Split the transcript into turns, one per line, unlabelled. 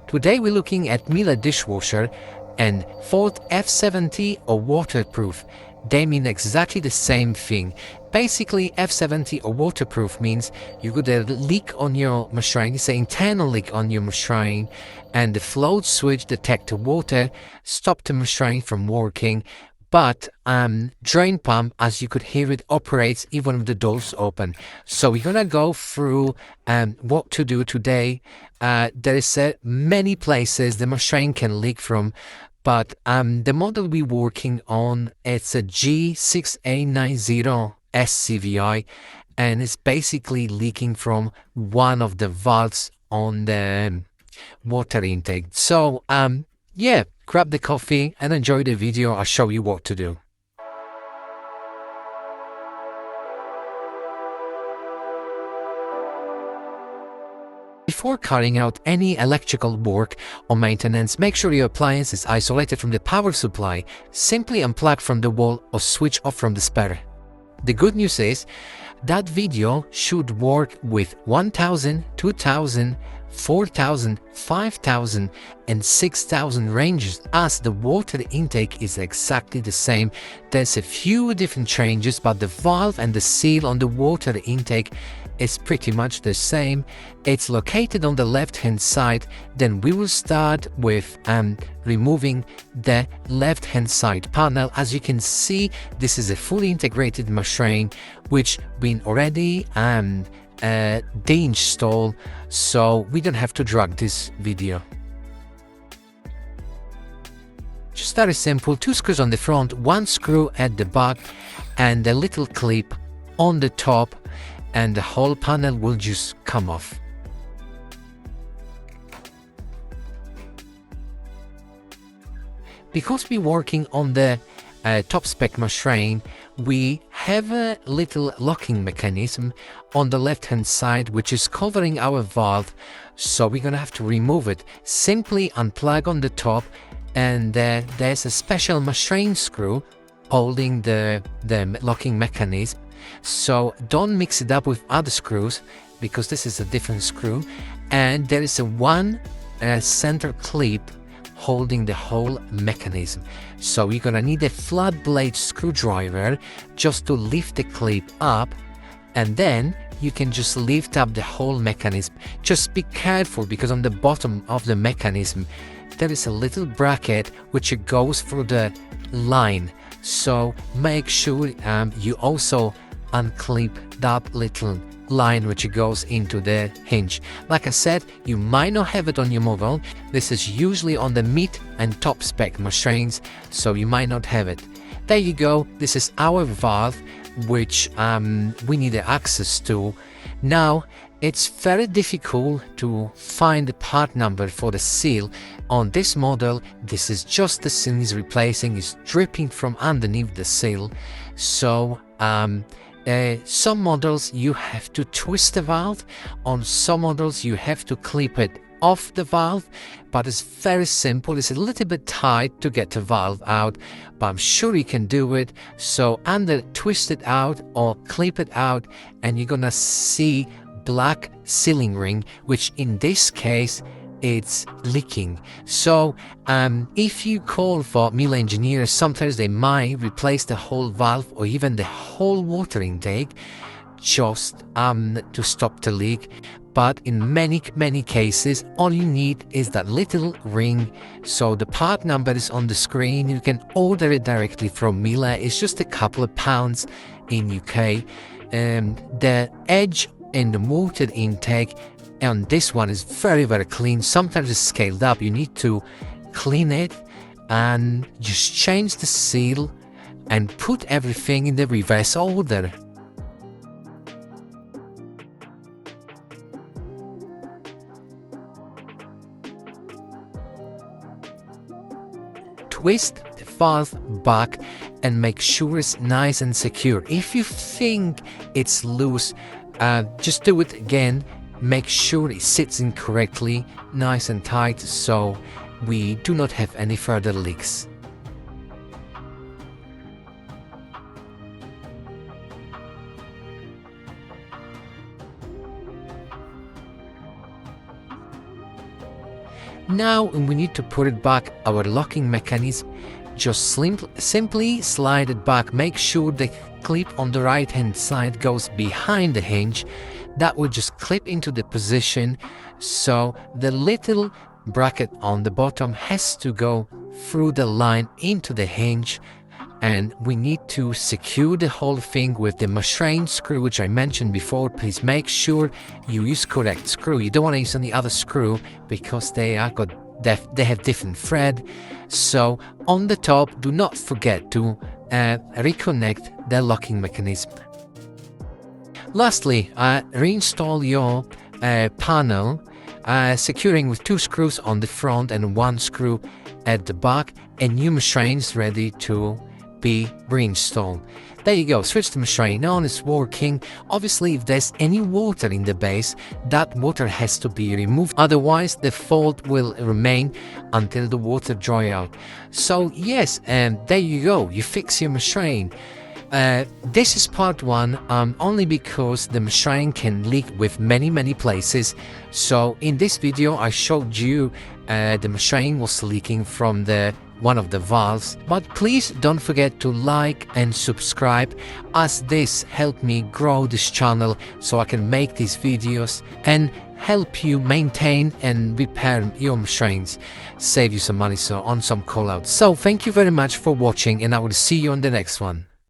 Today we're looking at Miele Dishwasher and F70 or Waterproof. They mean exactly the same thing. Basically, F70 or Waterproof means you got a leak on your machine, it's an internal leak on your machine, and the float switch detect the water, stop the machine from working. But drain pump, as you could hear it, operates even with the doors open. So we're gonna go through what to do today. There is many places the machine can leak from, but the model we're working on, it's a G6A90 SCVI, and it's basically leaking from one of the valves on the water intake. So yeah, grab the coffee and enjoy the video. I'll show you what to do. Before carrying out any electrical work or maintenance, make sure your appliance is isolated from the power supply. Simply unplug from the wall or switch off from the spare. The good news is that video should work with 1000, 2000, 4000, 5000 and 6000 ranges, as the water intake is exactly the same. There's a few different changes, but the valve and the seal on the water intake is pretty much the same. It's located on the left hand side. Then we will start with removing the left hand side panel. As you can see, this is a fully integrated machine which been already deinstalled, so we don't have to drag this video. Just very simple, 2 screws on the front, 1 screw at the back and a little clip on the top, and the whole panel will just come off. Because we're working on the top spec machine, we have a little locking mechanism on the left hand side which is covering our valve, so we're gonna have to remove it. Simply unplug on the top, and there's a special machine screw holding the locking mechanism. So don't mix it up with other screws, because this is a different screw, and there is a one center clip holding the whole mechanism. So you're gonna need a flat blade screwdriver just to lift the clip up, and then you can just lift up the whole mechanism. Just be careful, because on the bottom of the mechanism there is a little bracket which goes through the line, so make sure you also unclip that little line which goes into the hinge. Like I said, you might not have it on your model. This is usually on the mid and top spec machines, so you might not have it. There you go. This is our valve which we need access to. Now it's very difficult to find the part number for the seal. On this model, this is just the seal is replacing, is dripping from underneath the seal. So some models you have to twist the valve, on some models you have to clip it off the valve, but it's very simple. It's a little bit tight to get the valve out, but I'm sure you can do it. So either twist it out or clip it out, and you're gonna see black sealing ring, which in this case it's leaking. So if you call for Miele engineers, sometimes they might replace the whole valve or even the whole water intake just to stop the leak. But in many cases, all you need is that little ring. So the part number is on the screen. You can order it directly from Miele. It's just a couple of pounds in UK. The edge in the water intake and this one is very clean. Sometimes it's scaled up. You need to clean it and just change the seal and put everything in the reverse order. Twist the valve back and make sure it's nice and secure. If you think it's loose, just do it again. Make sure it sits in correctly, nice and tight, so we do not have any further leaks. Now we need to put it back, our locking mechanism. Just simply slide it back. Make sure the clip on the right hand side goes behind the hinge. That will just clip into the position, so the little bracket on the bottom has to go through the line into the hinge. And we need to secure the whole thing with the machine screw, which I mentioned before. Please make sure you use correct screw. You don't want to use any other screw because they have different thread. So on the top, do not forget to reconnect the locking mechanism. Lastly, reinstall your panel, securing with 2 screws on the front and 1 screw at the back, and your machine is ready to be reinstalled. There you go, switch the machine on, it's working. Obviously, if there's any water in the base, that water has to be removed, otherwise the fault will remain until the water dry out. So yes, and there you go, you fix your machine. This is part 1, only because the machine can leak with many places. So in this video I showed you the machine was leaking from one of the valves, but please don't forget to like and subscribe, as this helped me grow this channel so I can make these videos and help you maintain and repair your machines, save you some money on some call outs. So thank you very much for watching, and I will see you on the next one.